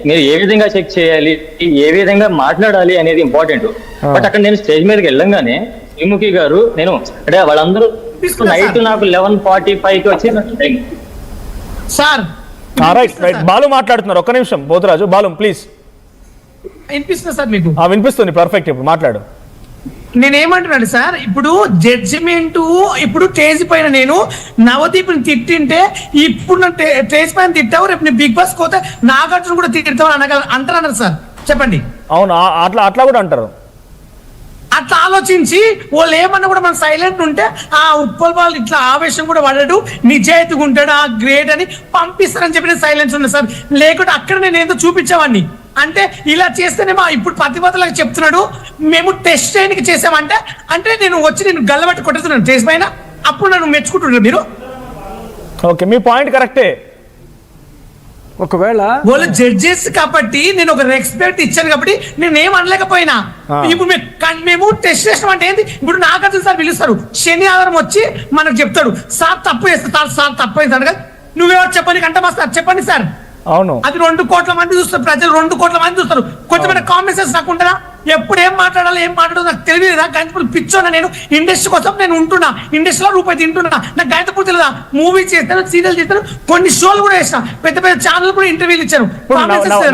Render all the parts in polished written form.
మీరు ఏ విధంగా చెక్ చేయాలి, ఏ విధంగా మాట్లాడాలి అనేది ఇంపార్టెంట్. బట్ అక్కడ నేను స్టేజ్ మీదకి వెళ్ళంగానే శ్రీముఖి గారు నేను అంటే వాళ్ళందరూ నైట్ నాకు 11:45కి వచ్చి సార్ బాలు మాట్లాడుతున్నారు. ఒక్క నిమిషం బోధరాజు. బాలు ప్లీజ్. వినిపిస్తుంది సార్ మీకు? వినిపిస్తుంది పర్ఫెక్ట్. ఇప్పుడు మాట్లాడు. నేనేమంటున్నాను సార్, ఇప్పుడు జడ్జిమెంట్ ఇప్పుడు స్టేజ్ పైన నేను నవదీప్ని తిట్టింటే ఇప్పుడు స్టేజ్ పైన తిట్టావు, రేపు నేను బిగ్ బాస్ పోతే నాగార్జున కూడా తిట్టావు అంటారు సార్. చెప్పండి. అవును, అట్లా కూడా అంటారు. అట్లా ఆలోచించి వాళ్ళు ఏమన్నా కూడా మనం సైలెంట్ ఉంటే ఆ ఉప్పల్ వాళ్ళు ఇట్లా ఆవేశం కూడా పడడు, నిజాయితీగా ఉంటాడు, ఆ గ్రేట్ అని పంపిస్తారని చెప్పి నేను సైలెన్స్ ఉన్నా సార్. లేకుంటే అక్కడ నేను ఏదో చూపించేవాడిని. అంటే ఇలా చేస్తేనేమో ఇప్పుడు ప్రతిభతలకు చెప్తున్నాడు మేము టెస్ట్ చేయడానికి చేసామంటే అంటే నేను వచ్చి నేను గల్లబట్టి కొట్టేస్తున్నాను స్టేజ్ పైన, అప్పుడు నన్ను మెచ్చుకుంటున్నారు మీరు. ఓకే, మీ పాయింట్ కరెక్టే. ఒకవేళ వాళ్ళు జడ్జెస్ కాబట్టి నేను ఒక రెస్పెక్ట్ ఇచ్చాను కాబట్టి నేను ఏం అనలేకపోయినా. ఇప్పుడు మేము టెస్ట్ చేస్తాం అంటే ఏంటి, ఇప్పుడు నాగార్జున సార్ పిలుస్తారు, శని ఆధారం వచ్చి మనకు చెప్తాడు సార్ తప్పు చేస్తారు, సార్ తప్పు చేస్తాడు కదా, నువ్వెవరు చెప్పండి కంట మాస్టర్ చెప్పండి సార్. అవును, అది 2 కోట్ల మంది చూస్తారు, ప్రజలు 2 కోట్ల మంది చూస్తారు. కొంచెం కామన్ సెన్స్ నాకు ఉంటుందా? ఎప్పుడు ఏం మాట్లాడాలి ఏం మాట్లాడదు నాకు తెలియదా? గంటపూర్ పిచ్చోనా నేను? ఇండస్ట్రీ కోసం నేను ఉంటున్నా, ఇండస్ట్రీలో రూపాయి తింటున్నా, నాకు గంటపూర్ తెలియదా? మూవీ చేస్తాను, సీరియల్ చేస్తాను, కొన్ని షోలు కూడా వేసిన, పెద్ద పెద్ద ఛానల్ కూడా ఇంటర్వ్యూలు ఇచ్చాను.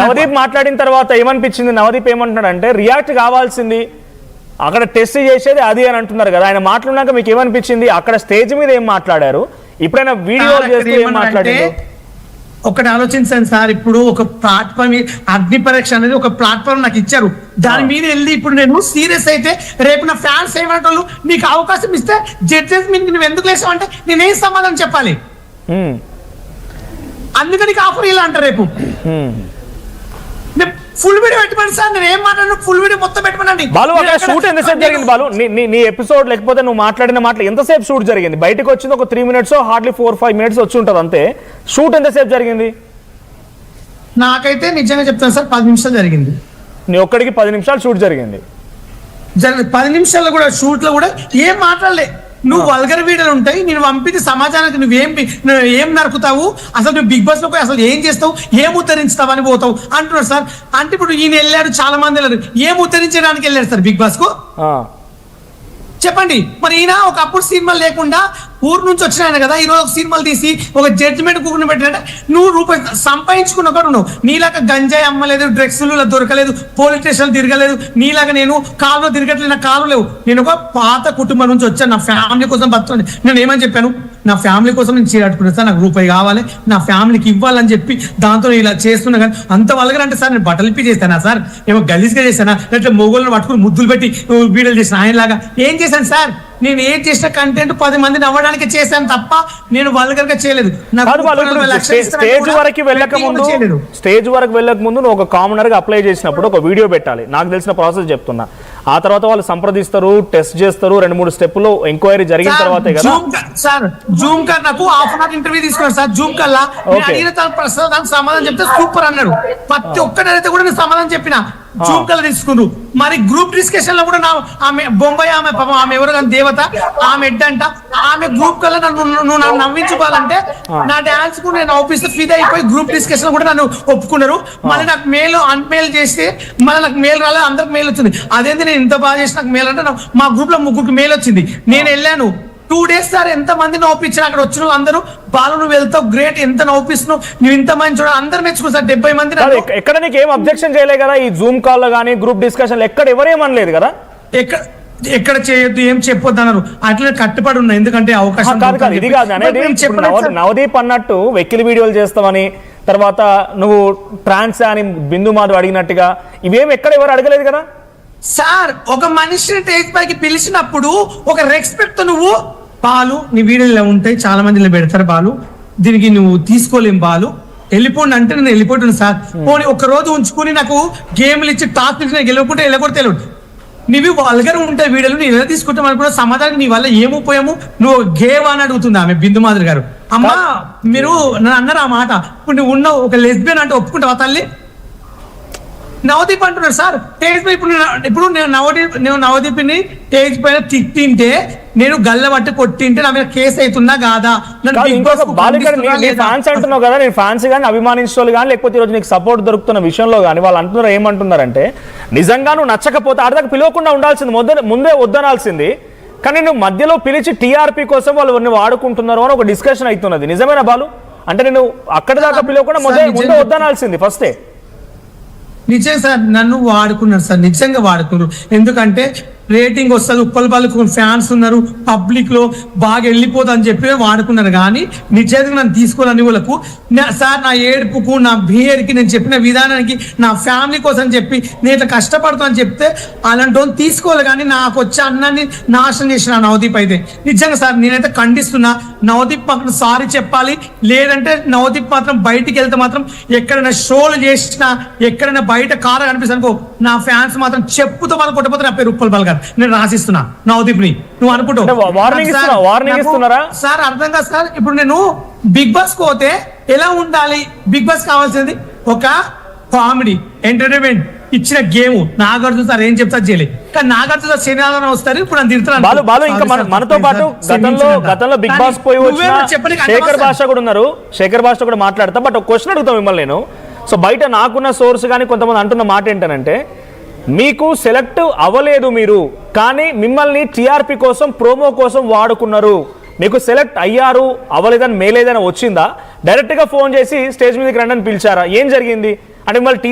నవదీప్ మాట్లాడిన తర్వాత ఏమనిపించింది? నవదీప్ ఏమంటున్నాడు అంటే రియాక్ట్ కావాల్సింది అక్కడ టెస్ట్ చేసేది అది అని అంటున్నారు కదా. ఆయన మాట్లాడినాక మీకు ఏమనిపించింది? అక్కడ స్టేజ్ మీద ఏం మాట్లాడారు, ఇప్పుడైనా వీడియో చేస్తూ ఏం మాట్లాడారు? ఒకటి ఆలోచించండి సార్, ఇప్పుడు ఒక ప్లాట్ఫామ్ అగ్ని పరీక్ష అనేది ఒక ప్లాట్ఫామ్ నాకు ఇచ్చారు, దాని మీద వెళ్ళి ఇప్పుడు నేను సీరియస్ అయితే రేపు నా ఫ్యాన్స్ ఏమంటారు, నీకు అవకాశం ఇస్తే జడ్జెస్ మీద నువ్వు ఎందుకు లేసావంటే నేనేం సమాధానం చెప్పాలి? అందుకని ఆఫర్ ఇలా అంటారు రేపు. ఫుల్ వీడియో పెట్టమని సార్, నేను ఏం మాట్లాడినా ఫుల్ వీడియో మొత్తం పెట్టమనండి. బాలు అక్కడ షూట్ ఎంతసేపు జరిగింది? బాలు నీ ఎపిసోడ్ లేకపోతే నువ్వు మాట్లాడిన మాటలు ఎంతసేపు షూట్ జరిగింది? బయటకు వచ్చింది ఒక 3 minutes, హార్డ్లీ 4-5 minutes వచ్చి ఉంటుంది అంతే. షూట్ ఎంతసేపు జరిగింది? నాకైతే నిజంగా చెప్తాను సార్ 10 నిమిషాలు జరిగింది. నీ ఒక్కడికి 10 నిమిషాలు షూట్ జరిగింది. 10 నిమిషాల్లో కూడా షూట్ లో కూడా ఏం మాట్లాడలే. నువ్వు వల్గర్ వీడియోలు ఉంటాయి, నేను పంపించి సమాజానికి నువ్వేం నరుకుతావు, అసలు నువ్వు బిగ్ బాస్ లో అసలు ఏం చేస్తావు, ఏం ఉద్ధరించుతావు అని పోతావు అంటున్నారు సార్. అంటే ఇప్పుడు ఈయన వెళ్ళాడు, చాలా మంది వెళ్ళారు, ఏం ఉద్ధరించడానికి వెళ్ళారు సార్ బిగ్ బాస్ కు? చెప్పండి. మరి ఈయన ఒకప్పుడు సినిమాలు లేకుండా ఊరు నుంచి వచ్చిన ఆయన కదా, ఈరోజు ఒక సినిమాలు తీసి ఒక జడ్జిమెంట్ కూకుని పెట్టినట్టే నువ్వు రూపాయి సంపాదించుకున్న కూడా నువ్వు నీలాగా గంజాయి అమ్మలేదు, డ్రగ్స్లు దొరకలేదు, పోలీస్ స్టేషన్ తిరగలేదు, నీలాగా నేను కాలులో తిరగట్లేదు, నా కాలు లేవు. నేను ఒక పాత కుటుంబం నుంచి వచ్చాను, నా ఫ్యామిలీ కోసం బతుకుని. నేను ఏమని చెప్పాను, నా ఫ్యామిలీ కోసం నేను చీరట్టుకున్నాను సార్, నాకు రూపాయి కావాలి, నా ఫ్యామిలీకి ఇవ్వాలని చెప్పి దాంతో ఇలా చేస్తున్నా. కానీ అంత వల్గర్ అంటే సార్ నేను బట్టలిప్పి చేస్తానా సార్, ఏమో గలీజ్గా చేశానా, లేకపోతే మొగోళ్ళని పట్టుకుని ముద్దులు పెట్టి వీడియోలు చేసిన ఆయనలాగా ఏం చేశాను సార్? నేను ఏం చేసిన కంటెంట్ 10 మందిని అవ్వడానికి చేశాను తప్ప నేను వల్గర్ గా చేయలేదు. స్టేజ్ వరకు వెళ్ళక ముందు నువ్వు ఒక కామనర్ గా అప్లై చేసినప్పుడు ఒక వీడియో పెట్టాలి. నాకు తెలిసిన ప్రాసెస్ చెప్తున్నా. ఆ తర్వాత వాళ్ళు సంప్రదిస్తారు, టెస్ట్ చేస్తారు, 2-3 స్టెప్పులు ఎంక్వైరీ జరిగిన తర్వాతే కదా సార్. జూమ్ కాల్ నాకు హాఫ్ అన్ అవర్ ఇంటర్వ్యూ తీసుకున్నాను సార్. జూమ్ కల్లా సమాధానం చెప్తే సూపర్ అన్నాడు. ప్రతి ఒక్కరైతే కూడా నేను సమాధానం చెప్పిన. జూమ్ కల్లా తీసుకున్నారు. మరి గ్రూప్ డిస్కషన్ లో కూడా ఆమె బొంబాయి ఆమె పాపం ఆమె ఎవరు కానీ దేవత ఆమె ఎడ్డంట, ఆమె గ్రూప్ కల్లా నన్ను నవ్వించుకోవాలంటే నా డాన్స్ కు నేను ఆఫీస్ ఫీడ్ అయిపోయి గ్రూప్ డిస్కషన్ కూడా నన్ను ఒప్పుకున్నారు. మళ్ళీ నాకు మెయిల్ అన్మెయిల్ చేస్తే మళ్ళీ నాకు మెయిల్ రాలేదు, అందరికి మెయిల్ వచ్చింది. అదేంటి నేను ఇంత బాగా చేసి నాకు మెయిల్ అంటే మా గ్రూప్ లో 3 మెయిల్ వచ్చింది. నేను వెళ్ళాను 2 days సార్, ఎంత మంది నవ్వుపించారు అక్కడ వచ్చిన అందరూ. బాలు నువ్వు వెళ్తావు, గ్రేట్, ఎంత నవ్వుపిస్తున్నావు, నువ్వు ఇంత మంది చూడ అందరు మెచ్చుకున్నారు సార్. 70 మంది. ఎక్కడ నీకు ఏం అబ్జెక్షన్ చేయలేదు కదా ఈ జూమ్ కాల్ లో కానీ గ్రూప్ డిస్కషన్ ఎక్కడ ఎవరేమనలేదు కదా? ఎక్కడ చేయొద్దు, ఏం చెప్పొద్దు అన్నారు. అట్లనే కట్టుబడి ఉన్నా, ఎందుకంటే అవకాశం ఇది కాదు అనేది. నవదీప్ అన్నట్టు వెక్కిలి వీడియోలు చేస్తామని, తర్వాత నువ్వు ట్రాన్స్ అని బిందు మాధవ్ అడిగినట్టుగా ఇవేం ఎక్కడ ఎవరు అడగలేదు కదా సార్. ఒక మనిషిని స్టేజ్ పైకి పిలిచినప్పుడు ఒక రెస్పెక్ట్ తో నువ్వు బాలు నీ వీడియోలో ఉంటాయి, చాలా మంది ఇలా పెడతారు, బాలు దీనికి నువ్వు తీసుకోలేం, బాలు వెళ్ళిపోండి అంటే నేను వెళ్ళిపోతున్నాను సార్. పోనీ ఒక రోజు ఉంచుకుని నాకు గేమ్లు ఇచ్చి టాస్క్ ఇచ్చి గెలవకుంటే వెళ్ళకూడదు తెలియదు. నీవి వల్గర్ ఉంటాయి వీడియోలు, నేను ఎలా తీసుకుంటాం అనుకున్నా. సమాధానం నీ వల్ల ఏమో పోయాము, నువ్వు గేవ్ అని అడుగుతుంది ఆమె బిందు మాధురి గారు. అమ్మా మీరు నన్ను అన్నారు ఆ మాట, ఇప్పుడు నువ్వు ఉన్నావు ఒక లెస్బియన్ అంటే ఒప్పుకుంటావా తల్లి? నవదీప్ అంటున్నారు సార్ స్టేజ్ పై ఇప్పుడు నేను నవదీప్ని స్టేజ్ పైన తిట్టింటే నేను గల్ల పట్టి కొట్టింటే నా మీద కేసు అవుతుందా కాదా? నన్ను కాదు, Big ఇంకొక Boss కు బాలికడు ఖండిస్తున్నా నీ లేదా? ఫ్యాన్స్ అంటున్నావు కదా, నేను ఫ్యాన్స్ కానీ అభిమానించే కానీ లేకపోతే ఈరోజు నీకు సపోర్ట్ దొరుకుతున్న విషయంలో కానీ వాళ్ళు అంటున్నారు ఏమంటున్నారంటే నిజంగా నువ్వు నచ్చకపోతే ఆడదాకా పిలవకుండా ఉండాల్సింది, ముందే వద్దనాల్సింది. కానీ నువ్వు మధ్యలో పిలిచి టీఆర్పీ కోసం వాళ్ళు వాడుకుంటున్నారు అని ఒక డిస్కషన్ అవుతున్నది. నిజమేనా బాలు? అంటే నేను అక్కడి దాకా పిలవకుండా ముందే వద్దనాల్సింది ఫస్టే. నిజంగా సార్ నన్ను వాడుకున్నారు సార్, నిజంగా వాడుకున్నారు. ఎందుకంటే రేటింగ్ వస్తుంది, ఉప్పల్ బాలకు ఫ్యాన్స్ ఉన్నారు, పబ్లిక్ లో బాగా వెళ్ళిపోతా అని చెప్పి వాడుకున్నారు. కానీ నిజంగా నన్ను తీసుకోవాలని వాళ్ళకు సార్ నా ఏడుపుకు నా బిహేవియర్కి నేను చెప్పిన విధానానికి నా ఫ్యామిలీ కోసం చెప్పి నేను ఇట్లా కష్టపడుతా అని చెప్తే అలాంటి వాళ్ళు తీసుకోవాలి. కానీ నాకు వచ్చే అన్నాన్ని నాశనం చేసిన నవదీప్ అయితే నిజంగా సార్ నేనైతే ఖండిస్తున్నా. నవదీప్ మాత్రం సారీ చెప్పాలి, లేదంటే నవదీప్ మాత్రం బయటికి వెళ్తే మాత్రం ఎక్కడైనా షోలు చేసినా ఎక్కడైనా బయట కారు కనిపిస్తానుకో నా ఫ్యాన్స్ మాత్రం చెప్పుతో మనం కొట్టపోతే నా పేరు ఉప్పల్ బాల్ గారు నేను రాసిస్తున్నా నవదీప్ ని. నువ్వు అనుకుంటావు వార్నింగ్ ఇస్తున్నారా సార్? అర్థం కాదు సార్. ఇప్పుడు నేను బిగ్ బాస్ పోతే ఎలా ఉండాలి? బిగ్ బాస్ కావాల్సింది ఒక కామెడీ ఎంటర్టైన్మెంట్ ఇచ్చిన గేమ్. నాగార్జున సార్ ఏం చెప్తా చేయలేదు, కానీ నాగార్జున సార్ శనివారం వస్తారు. ఇప్పుడు నన్ను తిరుగుతున్నాను బాలు ఇంకా మనతో పాటు గతంలో బిగ్ బాస్ పోయి వచ్చిన శేఖర్ భాష కూడా ఉన్నారు. శేఖర్ భాష కూడా మాట్లాడతా. బట్ ఒక క్వశ్చన్ అడుగుతాం మిమ్మల్ని నేను. సో బయట నాకున్న సోర్స్ కానీ కొంతమంది అంటున్న మాట ఏంటంటే మీకు సెలెక్ట్ అవ్వలేదు మీరు, కానీ మిమ్మల్ని టీఆర్పీ కోసం ప్రోమో కోసం వాడుకున్నారు. మీకు సెలెక్ట్ అయ్యారు అవ్వలేదని మేలేదని వచ్చిందా? డైరెక్ట్గా ఫోన్ చేసి స్టేజ్ మీదకి రండి అని పిలిచారా? ఏం జరిగింది అంటే మిమ్మల్ని